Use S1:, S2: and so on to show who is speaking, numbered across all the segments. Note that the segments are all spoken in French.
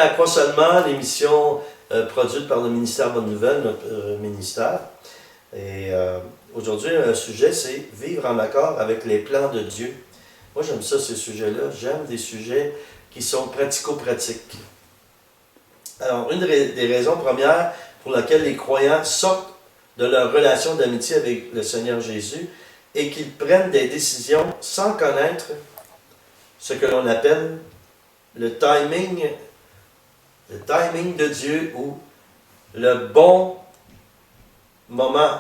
S1: à Croix Seulement, l'émission produite par le ministère Bonne Nouvelle, notre ministère. Et aujourd'hui, le sujet, c'est vivre en accord avec les plans de Dieu. Moi, j'aime ça, ces sujets-là. J'aime des sujets qui sont pratico-pratiques. Alors, une des raisons premières pour lesquelles les croyants sortent de leur relation d'amitié avec le Seigneur Jésus et qu'ils prennent des décisions sans connaître ce que l'on appelle le timing de Dieu ou le bon moment.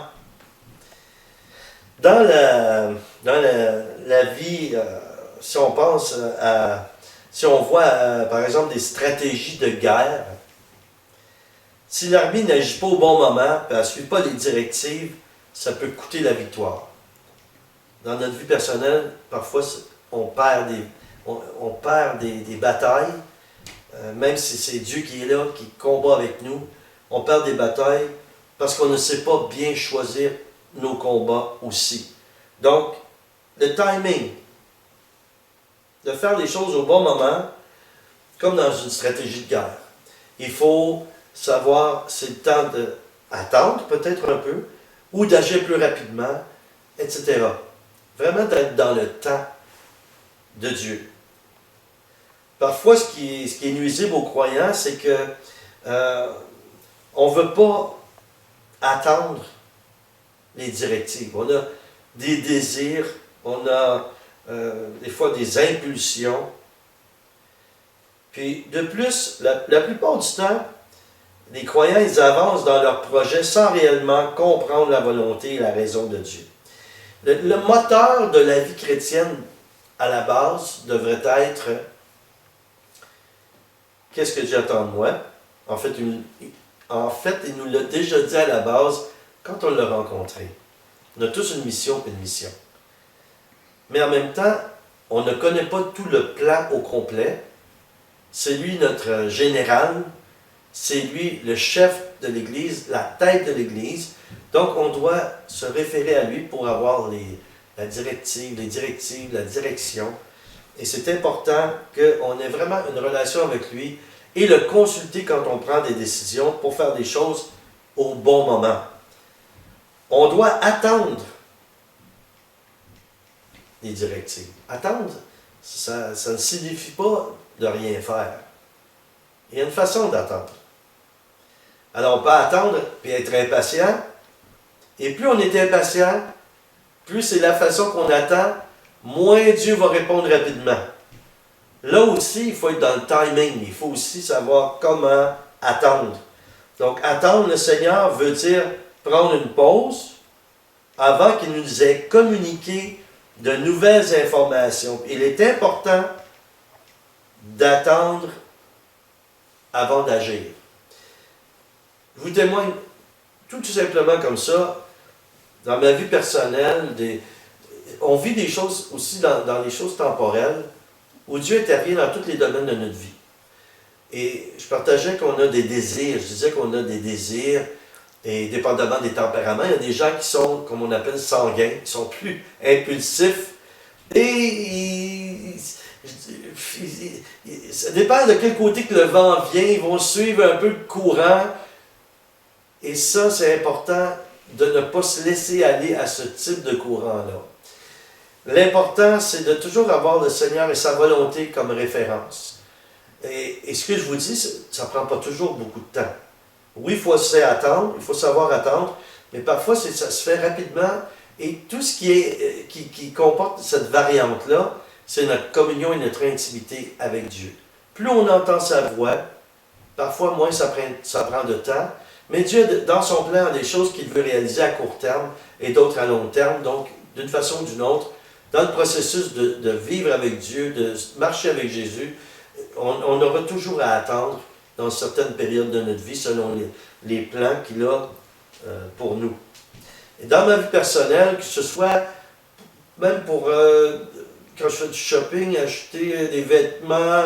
S1: Dans la vie, si on pense si on voit par exemple des stratégies de guerre, si l'armée n'agit pas au bon moment, et elle ne suit pas les directives, ça peut coûter la victoire. Dans notre vie personnelle, parfois, on perd des batailles, même si c'est Dieu qui est là, qui combat avec nous, on perd des batailles parce qu'on ne sait pas bien choisir nos combats aussi. Donc, le timing, de faire les choses au bon moment, comme dans une stratégie de guerre. Il faut savoir c'est le temps d'attendre peut-être un peu, ou d'agir plus rapidement, etc. Vraiment d'être dans le temps de Dieu. Parfois, ce qui est nuisible aux croyants, c'est que on ne veut pas attendre les directives. On a des désirs, on a des fois des impulsions. Puis de plus, la plupart du temps, les croyants, ils avancent dans leur projet sans réellement comprendre la volonté et la raison de Dieu. Le moteur de la vie chrétienne, à la base, devrait être « Qu'est-ce que Dieu attend de moi? » En fait, il nous l'a déjà dit à la base quand on l'a rencontré. On a tous une mission. Mais en même temps, on ne connaît pas tout le plan au complet. C'est lui notre général, c'est lui le chef de l'Église, la tête de l'Église. Donc, on doit se référer à lui pour avoir la directive, la direction. Et c'est important qu'on ait vraiment une relation avec lui et le consulter quand on prend des décisions pour faire des choses au bon moment. On doit attendre les directives. Attendre, ça ne signifie pas de rien faire. Il y a une façon d'attendre. Alors on peut attendre et être impatient. Et plus on est impatient, plus c'est la façon qu'on attend, moins Dieu va répondre rapidement. Là aussi, il faut être dans le timing. Il faut aussi savoir comment attendre. Donc, attendre le Seigneur veut dire prendre une pause avant qu'il nous ait communiqué de nouvelles informations. Il est important d'attendre avant d'agir. Je vous témoigne tout simplement comme ça, dans ma vie personnelle, on vit des choses aussi dans les choses temporelles, où Dieu intervient dans tous les domaines de notre vie. Et je partageais qu'on a des désirs, je disais qu'on a des désirs, et dépendamment des tempéraments, il y a des gens qui sont, comme on appelle, sanguins, qui sont plus impulsifs, et ça dépend de quel côté que le vent vient, ils vont suivre un peu le courant, et ça, c'est important de ne pas se laisser aller à ce type de courant-là. L'important, c'est de toujours avoir le Seigneur et sa volonté comme référence. Et ce que je vous dis, ça ne prend pas toujours beaucoup de temps. Oui, il faut attendre, il faut savoir attendre, mais parfois, ça se fait rapidement. Et tout ce qui comporte cette variante-là, c'est notre communion et notre intimité avec Dieu. Plus on entend sa voix, parfois moins ça prend de temps, mais Dieu, dans son plan, a des choses qu'il veut réaliser à court terme et d'autres à long terme. Donc, d'une façon ou d'une autre, dans le processus de vivre avec Dieu, de marcher avec Jésus, on aura toujours à attendre dans certaines périodes de notre vie selon les plans qu'il a pour nous. Et dans ma vie personnelle, que ce soit même pour quand je fais du shopping, acheter des vêtements,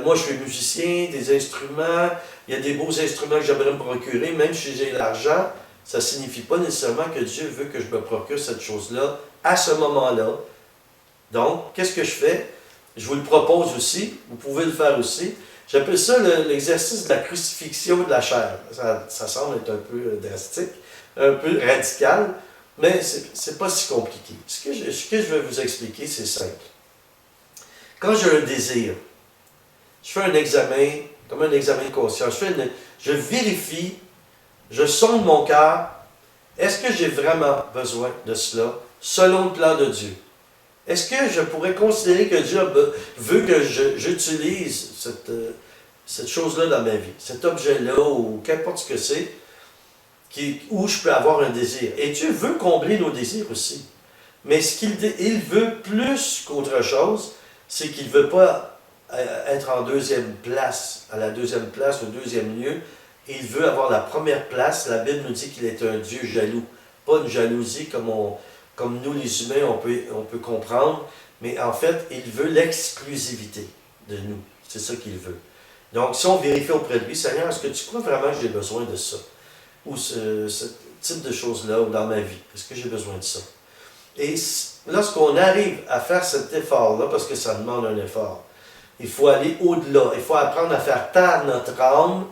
S1: moi je suis musicien, des instruments, il y a des beaux instruments que j'aimerais me procurer, même si j'ai l'argent, ça ne signifie pas nécessairement que Dieu veut que je me procure cette chose-là à ce moment-là. Donc, qu'est-ce que je fais? Je vous le propose aussi, vous pouvez le faire aussi. J'appelle ça l'exercice de la crucifixion de la chair. Ça semble être un peu drastique, un peu radical, mais c'est pas si compliqué. Ce que je vais vous expliquer, c'est simple. Quand j'ai un désir, je fais un examen, comme un examen de conscience, je vérifie, je sonde mon cœur, est-ce que j'ai vraiment besoin de cela, selon le plan de Dieu? Est-ce que je pourrais considérer que Dieu veut que j'utilise cette chose-là dans ma vie, cet objet-là, ou qu'importe ce que c'est, où je peux avoir un désir? Et Dieu veut combler nos désirs aussi. Mais ce qu'il veut plus qu'autre chose, c'est qu'il ne veut pas être en deuxième place, à la deuxième place, au deuxième lieu. Il veut avoir la première place. La Bible nous dit qu'il est un Dieu jaloux. Pas une jalousie comme nous les humains, on peut comprendre, mais en fait, il veut l'exclusivité de nous. C'est ça qu'il veut. Donc, si on vérifie auprès de lui, Seigneur, est-ce que tu crois vraiment que j'ai besoin de ça? Ou ce type de choses-là dans ma vie? Est-ce que j'ai besoin de ça? Et lorsqu'on arrive à faire cet effort-là, parce que ça demande un effort, il faut aller au-delà. Il faut apprendre à faire taire notre âme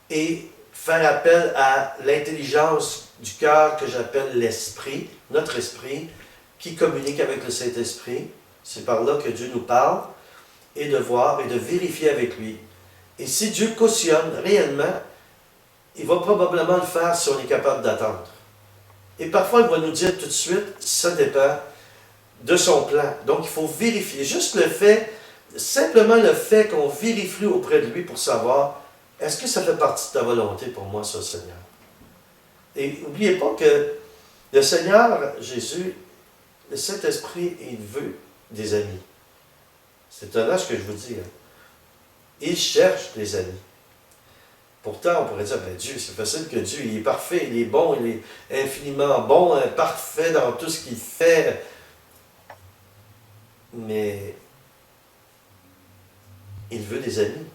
S1: et faire appel à l'intelligence du cœur que j'appelle l'esprit, notre esprit, qui communique avec le Saint-Esprit. C'est par là que Dieu nous parle, et de voir et de vérifier avec lui. Et si Dieu cautionne réellement, il va probablement le faire si on est capable d'attendre. Et parfois, il va nous dire tout de suite, ça dépend de son plan. Donc, il faut vérifier. Juste le fait, simplement le fait qu'on vérifie auprès de lui pour savoir, est-ce que ça fait partie de ta volonté pour moi, ça, Seigneur? Et n'oubliez pas que le Seigneur, Jésus, le Saint-Esprit, il veut des amis. C'est là ce que je vous dis. Hein. Il cherche des amis. Pourtant, on pourrait dire, ben Dieu, c'est facile que Dieu, il est parfait, il est bon, il est infiniment bon, parfait dans tout ce qu'il fait. Mais il veut des amis.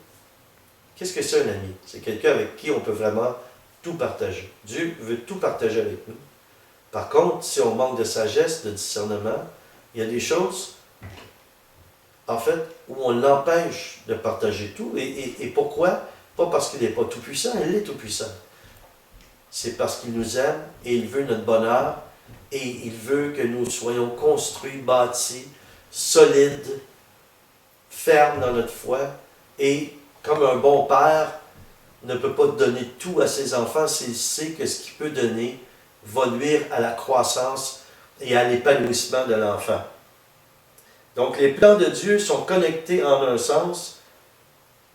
S1: Qu'est-ce que c'est un ami? C'est quelqu'un avec qui on peut vraiment tout partager. Dieu veut tout partager avec nous. Par contre, si on manque de sagesse, de discernement, il y a des choses, en fait, où on l'empêche de partager tout. Et pourquoi? Pas parce qu'il n'est pas tout-puissant, il est tout-puissant. C'est parce qu'il nous aime et il veut notre bonheur et il veut que nous soyons construits, bâtis, solides, fermes dans notre foi. Et comme un bon père ne peut pas donner tout à ses enfants s'il sait que ce qu'il peut donner va nuire à la croissance et à l'épanouissement de l'enfant. Donc les plans de Dieu sont connectés en un sens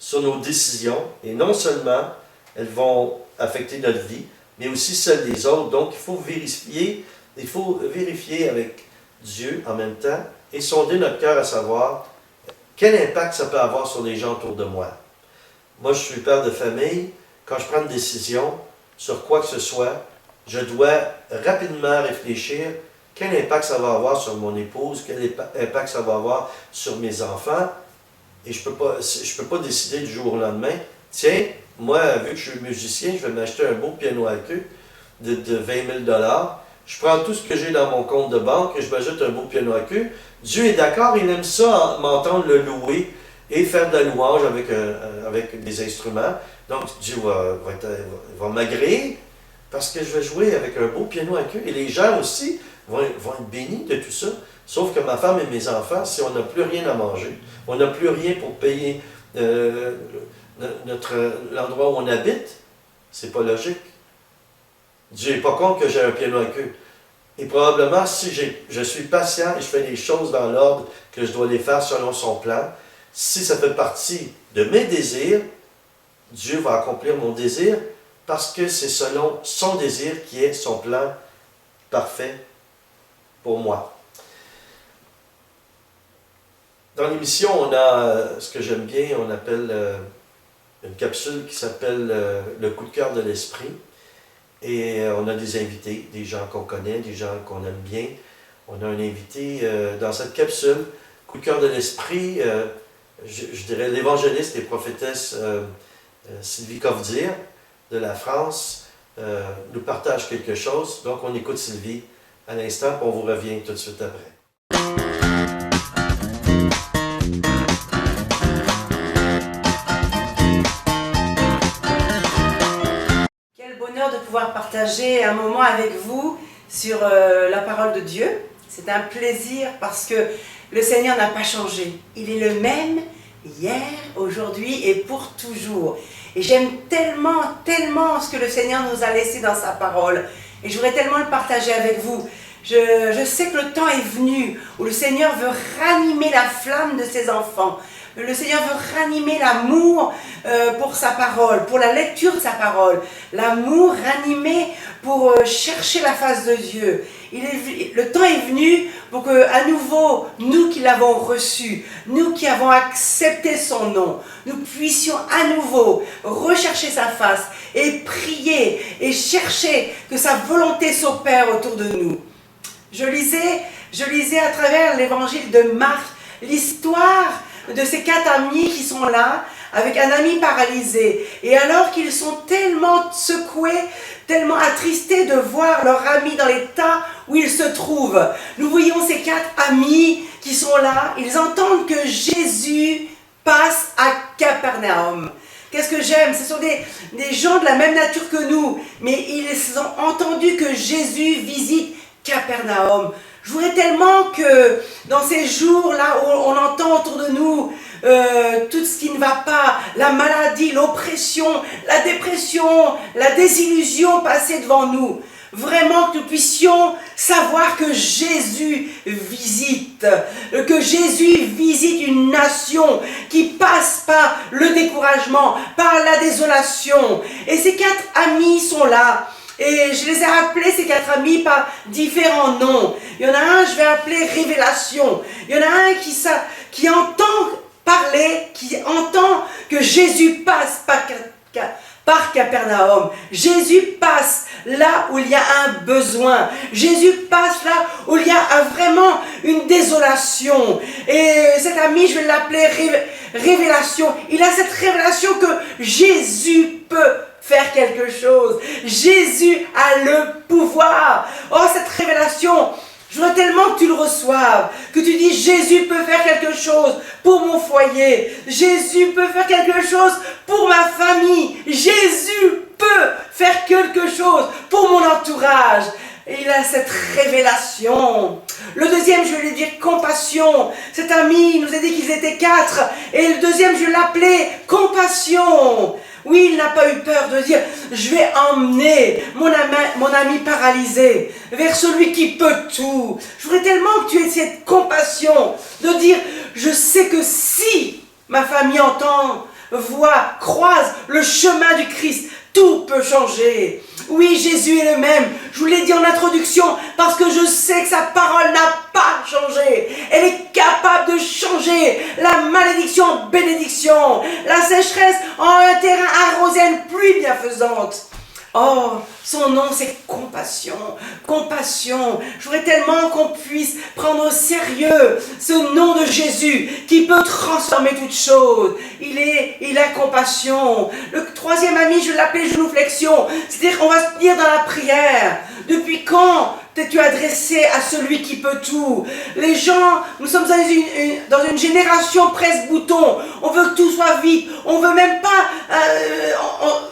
S1: sur nos décisions, et non seulement elles vont affecter notre vie, mais aussi celle des autres. Donc il faut vérifier avec Dieu en même temps et sonder notre cœur à savoir quel impact ça peut avoir sur les gens autour de moi. Moi, je suis père de famille. Quand je prends une décision sur quoi que ce soit, je dois rapidement réfléchir quel impact ça va avoir sur mon épouse, quel impact ça va avoir sur mes enfants. Et je peux pas décider du jour au lendemain, tiens, moi, vu que je suis musicien, je vais m'acheter un beau piano à queue de 20 000 $. Je prends tout ce que j'ai dans mon compte de banque et je m'ajoute un beau piano à queue. Dieu est d'accord, il aime ça, m'entendre le louer et faire de la louange avec des instruments. Donc, Dieu va m'agréer parce que je vais jouer avec un beau piano à queue. Et les gens aussi vont être bénis de tout ça. Sauf que ma femme et mes enfants, si on n'a plus rien à manger, on n'a plus rien pour payer l'endroit où on habite, c'est pas logique. Dieu n'est pas contre que j'ai un piano à queue. Et probablement, si je suis patient et je fais les choses dans l'ordre que je dois les faire selon son plan, si ça fait partie de mes désirs, Dieu va accomplir mon désir parce que c'est selon son désir qui est son plan parfait pour moi. Dans l'émission, on a ce que j'aime bien, on appelle une capsule qui s'appelle le coup de cœur de l'esprit. Et on a des invités, des gens qu'on connaît, des gens qu'on aime bien. On a un invité dans cette capsule, coup de cœur de l'esprit, je dirais l'évangéliste et prophétesse Sylvie Covdir de la France nous partage quelque chose. Donc on écoute Sylvie à l'instant, puis on vous revient tout de suite après.
S2: pouvoir partager un moment avec vous sur la parole de Dieu. C'est un plaisir parce que le Seigneur n'a pas changé. Il est le même hier, aujourd'hui et pour toujours. Et j'aime tellement, tellement ce que le Seigneur nous a laissé dans sa parole. Et je voudrais tellement le partager avec vous. Je sais que le temps est venu où le Seigneur veut ranimer la flamme de ses enfants. Le Seigneur veut ranimer l'amour pour sa parole, pour la lecture de sa parole. L'amour ranimé pour chercher la face de Dieu. Le temps est venu pour que, à nouveau, nous qui l'avons reçu, nous qui avons accepté son nom, nous puissions à nouveau rechercher sa face et prier et chercher que sa volonté s'opère autour de nous. Je lisais à travers l'évangile de Marc l'histoire de ces 4 amis qui sont là, avec un ami paralysé. Et alors qu'ils sont tellement secoués, tellement attristés de voir leur ami dans l'état où il se trouve. Nous voyons ces 4 amis qui sont là, ils entendent que Jésus passe à Capernaum. Qu'est-ce que j'aime? Ce sont des gens de la même nature que nous, mais ils ont entendu que Jésus visite Capernaum. Je voudrais tellement que dans ces jours-là où on entend autour de nous tout ce qui ne va pas, la maladie, l'oppression, la dépression, la désillusion passer devant nous, vraiment que nous puissions savoir que Jésus visite une nation qui passe par le découragement, par la désolation. Et ces 4 amis sont là. Et je les ai appelés, ces 4 amis, par différents noms. Il y en a un, je vais appeler Révélation. Il y en a un qui entend parler, qui entend que Jésus passe par Capernaum. Jésus passe là où il y a un besoin. Jésus passe là où il y a vraiment une désolation. Et cet ami, je vais l'appeler Révélation. Il a cette révélation que Jésus peut faire quelque chose. Jésus a le pouvoir. Oh, cette révélation, je voudrais tellement que tu le reçoives, que tu dis Jésus peut faire quelque chose pour mon foyer. Jésus peut faire quelque chose pour ma famille. Jésus peut faire quelque chose pour mon entourage. Et il a cette révélation. Le deuxième, je vais lui dire compassion. Cet ami, il nous a dit qu'ils étaient 4. Et le deuxième, je l'appelais compassion. Oui, il n'a pas eu peur de dire, je vais emmener mon ami paralysé vers celui qui peut tout. Je voudrais tellement que tu aies cette compassion de dire, je sais que si ma famille entend, voit, croise le chemin du Christ, tout peut changer. Oui, Jésus est le même. Je vous l'ai dit en introduction parce que je sais que sa parole n'a pas changé. Elle est capable de changer la malédiction en bénédiction, la sécheresse en un terrain arrosé à une pluie bienfaisante. Oh, son nom c'est compassion, compassion. Je voudrais tellement qu'on puisse prendre au sérieux ce nom de Jésus qui peut transformer toutes choses. Il a compassion. Le troisième ami, je l'appelle génuflexion. C'est-à-dire qu'on va se tenir dans la prière. Depuis quand t'es-tu adressé à celui qui peut tout? Les gens, nous sommes dans une génération presse-bouton. On veut que tout soit vite. On veut même pas,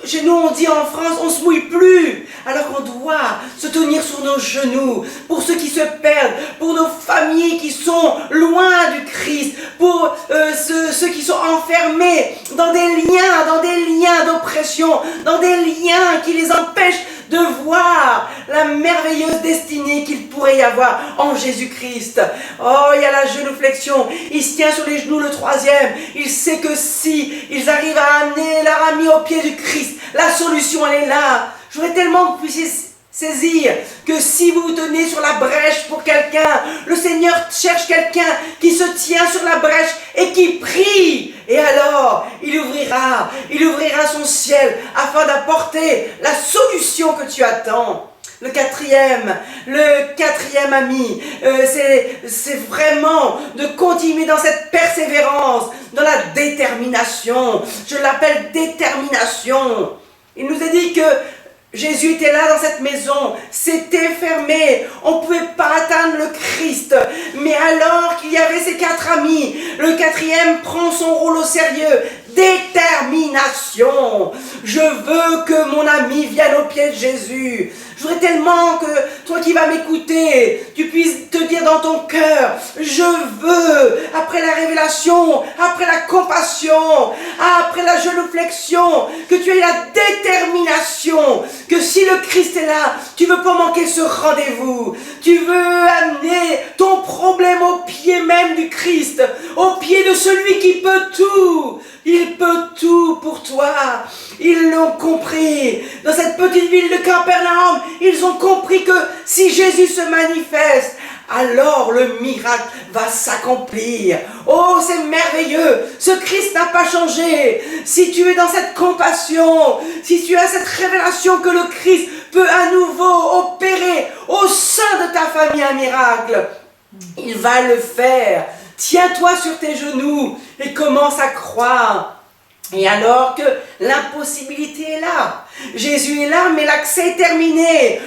S2: chez nous on dit en France, on se mouille plus. Alors qu'on doit se tenir sur nos genoux pour ceux qui se perdent, pour nos familles qui sont loin du Christ, pour ceux qui sont enfermés dans des liens d'oppression, dans des liens qui les empêchent de voir la merveilleuse destinée qu'il pourrait y avoir en Jésus-Christ. Oh, il y a la genuflexion. Il se tient sur les genoux, le troisième. Il sait que si ils arrivent à amener leur ami au pied du Christ, la solution, elle est là. Je voudrais tellement que vous puissiez saisir que si vous vous tenez sur la brèche pour quelqu'un, le Seigneur cherche quelqu'un qui se tient sur la brèche et qui prie. Et alors, il ouvrira son ciel afin d'apporter la solution que tu attends. Le quatrième ami, c'est vraiment de continuer dans cette persévérance, dans la détermination. Je l'appelle détermination. Il nous a dit que Jésus était là dans cette maison, c'était fermé, on ne pouvait pas atteindre le Christ. Mais alors qu'il y avait ces 4 amis, le quatrième prend son rôle au sérieux, détermination. Je veux que mon ami vienne au pied de Jésus. Je voudrais tellement que toi qui vas m'écouter, tu puisses te dire dans ton cœur, je veux, après la révélation, après la compassion, après la genuflexion, que tu aies la détermination, que si le Christ est là, tu veux pas manquer ce rendez-vous. Tu veux amener ton problème au pied même du Christ, au pied de celui qui peut tout. Il peut tout pour toi. Ils l'ont compris. Dans cette petite ville de Capernaum, ils ont compris que si Jésus se manifeste, alors le miracle va s'accomplir. Oh, c'est merveilleux. Ce Christ n'a pas changé. Si tu es dans cette compassion, si tu as cette révélation que le Christ peut à nouveau opérer au sein de ta famille un miracle, il va le faire. Tiens-toi sur tes genoux et commence à croire. Et alors que l'impossibilité est là, Jésus est là, mais l'accès est terminé.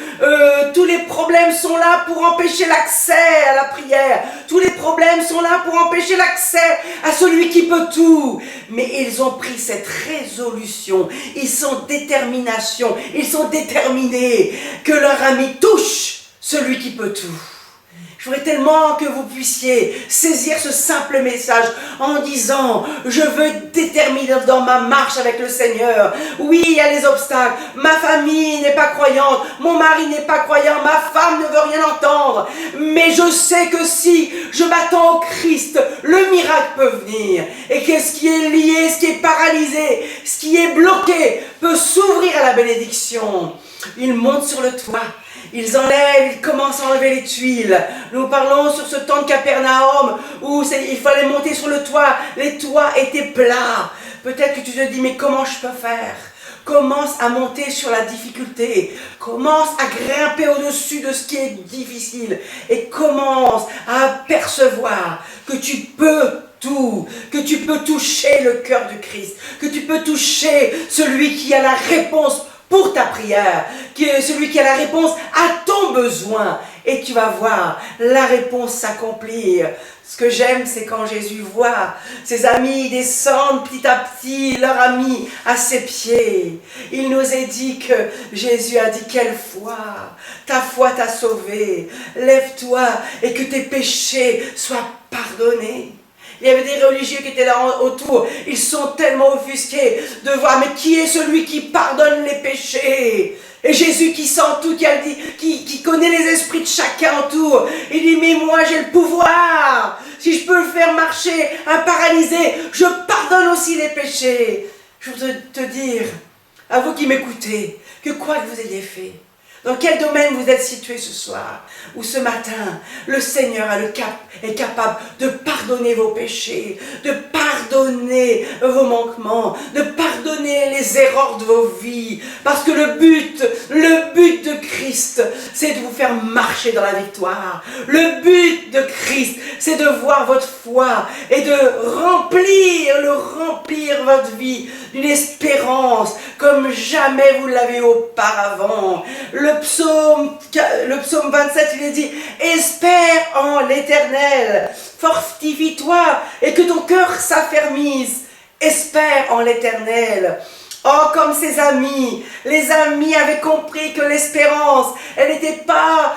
S2: Tous les problèmes sont là pour empêcher l'accès à la prière. Tous les problèmes sont là pour empêcher l'accès à celui qui peut tout. Mais ils ont pris cette résolution, ils sont déterminés que leur ami touche celui qui peut tout. Je voudrais tellement que vous puissiez saisir ce simple message en disant « Je veux être déterminé dans ma marche avec le Seigneur. Oui, il y a les obstacles. Ma famille n'est pas croyante. Mon mari n'est pas croyant. Ma femme ne veut rien entendre. Mais je sais que si je m'attends au Christ, le miracle peut venir. Et que ce qui est lié, ce qui est paralysé, ce qui est bloqué peut s'ouvrir à la bénédiction. » Ils montent sur le toit. Ils enlèvent, ils commencent à enlever les tuiles. Nous parlons sur ce temps de Capernaum où il fallait monter sur le toit. Les toits étaient plats. Peut-être que tu te dis, mais comment je peux faire? Commence à monter sur la difficulté. Commence à grimper au-dessus de ce qui est difficile. Et commence à percevoir que tu peux tout, que tu peux toucher le cœur du Christ, que tu peux toucher celui qui a la réponse pour ta prière, qui est celui qui a la réponse à ton besoin. Et tu vas voir la réponse s'accomplir. Ce que j'aime, c'est quand Jésus voit ses amis descendre petit à petit, leur ami à ses pieds. Il nous est dit que Jésus a dit, quelle foi, ta foi t'a sauvé. Lève-toi et que tes péchés soient pardonnés. Il y avait des religieux qui étaient là autour. Ils sont tellement offusqués de voir, mais qui est celui qui pardonne les péchés? Et Jésus qui sent tout, qui connaît les esprits de chacun autour. Il dit, mais moi j'ai le pouvoir. Si je peux faire marcher un paralysé, je pardonne aussi les péchés. Je voudrais te dire, à vous qui m'écoutez, que quoi que vous ayez fait, dans quel domaine vous êtes situé ce soir ou ce matin, le Seigneur est capable de pardonner vos péchés, de pardonner vos manquements, de pardonner les erreurs de vos vies. Parce que le but de Christ, c'est de vous faire marcher dans la victoire. Le but de Christ, c'est de voir votre foi et de remplir votre vie d'une espérance comme jamais vous l'avez auparavant. Le psaume 27, il est dit, espère en l'Éternel, fortifie-toi et que ton cœur s'affermisse, espère en l'Éternel. Oh, comme ses amis, les amis avaient compris que l'espérance, elle n'était pas,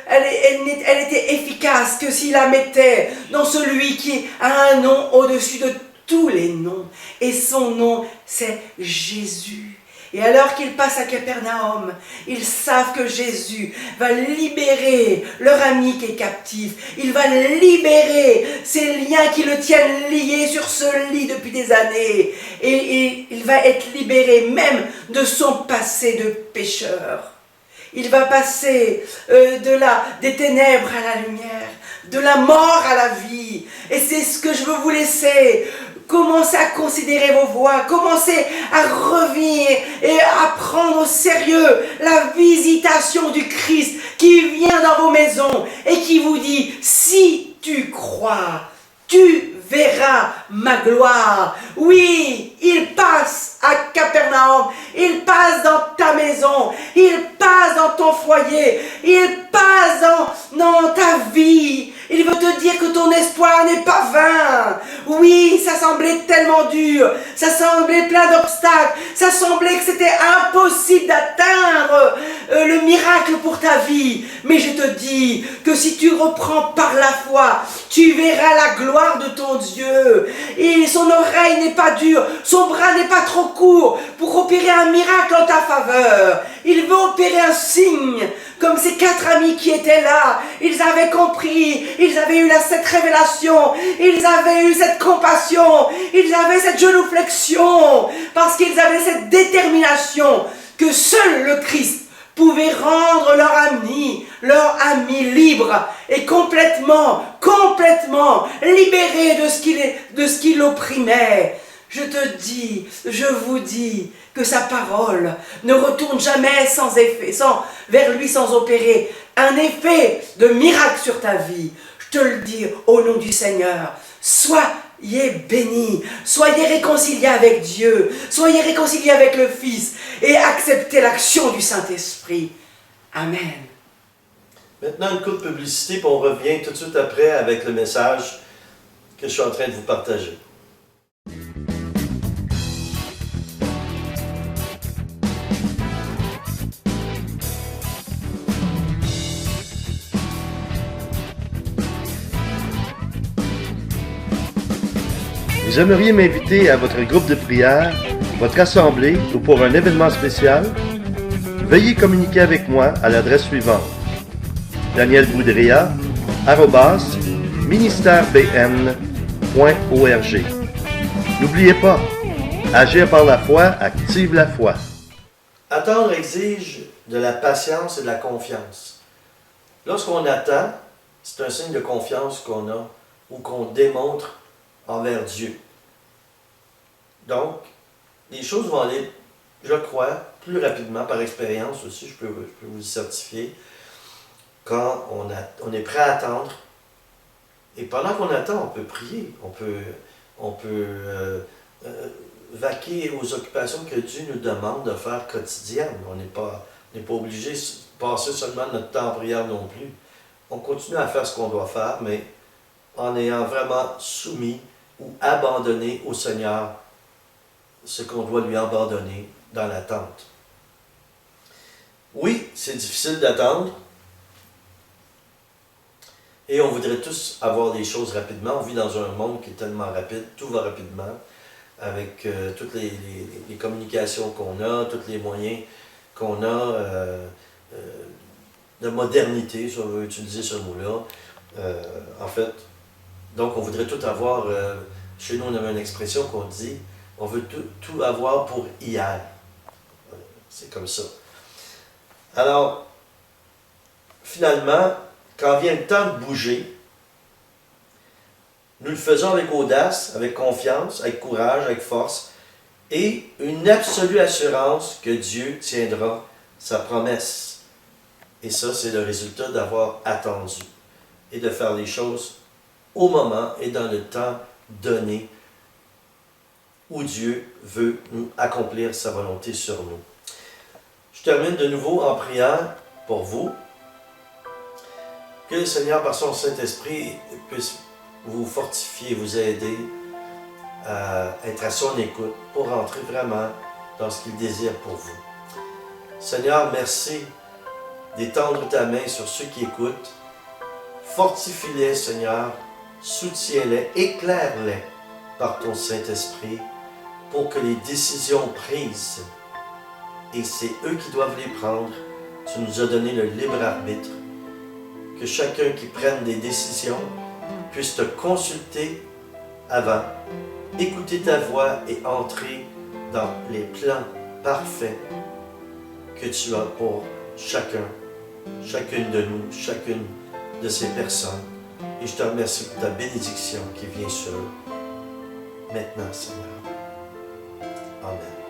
S2: elle était efficace que s'il la mettait dans celui qui a un nom au-dessus de tous les noms. Et son nom, c'est Jésus. Et alors qu'ils passent à Capernaum, ils savent que Jésus va libérer leur ami qui est captif. Il va libérer ces liens qui le tiennent lié sur ce lit depuis des années. Et il va être libéré même de son passé de pécheur. Il va passer des ténèbres à la lumière, de la mort à la vie. Et c'est ce que je veux vous laisser. Commencez à considérer vos voies, commencez à revenir et à prendre au sérieux la visitation du Christ qui vient dans vos maisons et qui vous dit, si tu crois, tu verras ma gloire. Oui, il passe à Capernaum, il passe dans ta maison, il passe dans ton foyer, il passe dans ta vie. Il veut te dire que ton espoir n'est pas vain. Oui, ça semblait tellement dur, ça semblait plein d'obstacles, ça semblait que c'était impossible d'atteindre le miracle pour ta vie. Mais je te dis que si tu reprends par la foi, tu verras la gloire de ton Dieu. Et son oreille n'est pas dure, son bras n'est pas trop court pour opérer un miracle en ta faveur. Il veut opérer un signe, comme ces 4 amis qui étaient là. Ils avaient compris, ils avaient eu cette révélation, ils avaient eu cette compassion, ils avaient cette genuflexion, parce qu'ils avaient cette détermination que seul le Christ pouvait rendre leur ami libre et complètement libéré de ce qui l'opprimait. Je te dis, je vous dis que sa parole ne retourne jamais sans effet, vers lui sans opérer un effet de miracle sur ta vie. Je te le dis au nom du Seigneur. Soyez bénis, soyez réconciliés avec Dieu, soyez réconciliés avec le Fils et acceptez l'action du Saint-Esprit. Amen.
S1: Maintenant, une courte publicité, puis on revient tout de suite après avec le message que je suis en train de vous partager. Vous aimeriez m'inviter à votre groupe de prière, votre assemblée ou pour un événement spécial? Veuillez communiquer avec moi à l'adresse suivante: danielboudria@ministerbn.org. N'oubliez pas, agir par la foi active la foi. Attendre exige de la patience et de la confiance. Lorsqu'on attend, c'est un signe de confiance qu'on a ou qu'on démontre envers Dieu. Donc, les choses vont aller, je crois, plus rapidement, par expérience aussi, je peux vous le certifier, quand on est prêt à attendre. Et pendant qu'on attend, on peut prier, on peut vaquer aux occupations que Dieu nous demande de faire quotidiennes. On n'est pas obligé de passer seulement notre temps en prière non plus. On continue à faire ce qu'on doit faire, mais en ayant vraiment soumis ou abandonné au Seigneur ce qu'on doit lui abandonner dans l'attente. Oui, c'est difficile d'attendre. Et on voudrait tous avoir des choses rapidement. On vit dans un monde qui est tellement rapide, tout va rapidement, avec toutes les communications qu'on a, tous les moyens qu'on a de modernité, si on veut utiliser ce mot-là. En fait, donc on voudrait tout avoir, chez nous on avait une expression qu'on dit, on veut tout avoir pour hier. C'est comme ça. Alors, finalement, quand vient le temps de bouger, nous le faisons avec audace, avec confiance, avec courage, avec force, et une absolue assurance que Dieu tiendra sa promesse. Et ça, c'est le résultat d'avoir attendu et de faire les choses au moment et dans le temps donné où Dieu veut nous accomplir sa volonté sur nous. Je termine de nouveau en priant pour vous. Que le Seigneur, par son Saint-Esprit, puisse vous fortifier, vous aider à être à son écoute pour entrer vraiment dans ce qu'il désire pour vous. Seigneur, merci d'étendre ta main sur ceux qui écoutent. Fortifie-les, Seigneur, soutiens-les, éclaire-les par ton Saint-Esprit pour que les décisions prises, et c'est eux qui doivent les prendre, tu nous as donné le libre arbitre, que chacun qui prenne des décisions puisse te consulter avant, écouter ta voix et entrer dans les plans parfaits que tu as pour chacune de nous, chacune de ces personnes. Et je te remercie pour ta bénédiction qui vient sur eux maintenant, Seigneur. Amen.